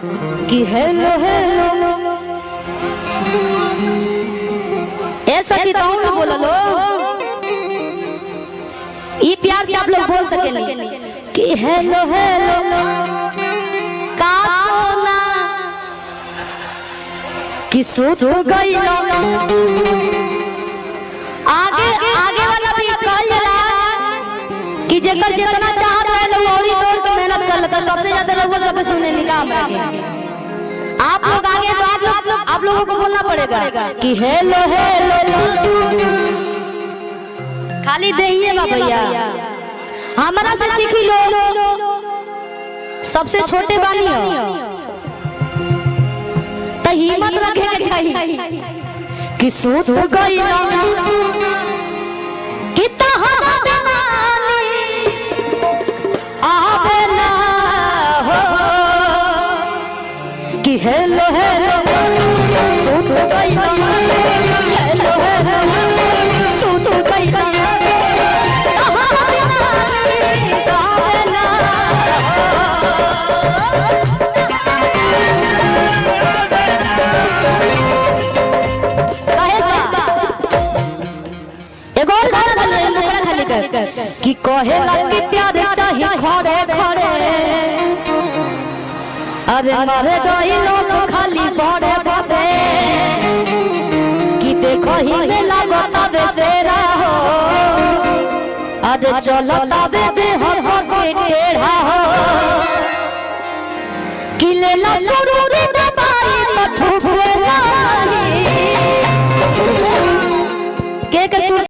कि hello hello ऐसा कि तो ना बोला लो, ये प्यार से आप लोग बोल सकेंगे कि हेलो हेलो का सोना कि सूत गई आगे आगे वाला भी कहला कि जेकर जितना चाहत है लोग औरी तोड़ के मेहनत कर लेता, सबसे ज्यादा लोग वो सब सुनने निकाम है। आप लोग आगे तो आप लोगों को बोलना पड़ेगा कि हेलो हेलो खाली दहिए बा भैया, हमारा से सीखी लो, सबसे छोटे बानी हो तो हिम्मत रखे के चाहिए कि सूत गई कितना हवा बेमानी आवे ना हो कि हेलो हेलो सूत गई हेलो हेलो सूत गई हवा बेमानी आवे ना कि कहे लगे प्यार चाहिए खड़े खड़े, अरे मारे दही लोग खाली बड़े बड़े कि देखो ही में लगता बेसेरा हो, अरे चलो तबे दे हम के टेढ़ा हो कि ले ला शुरू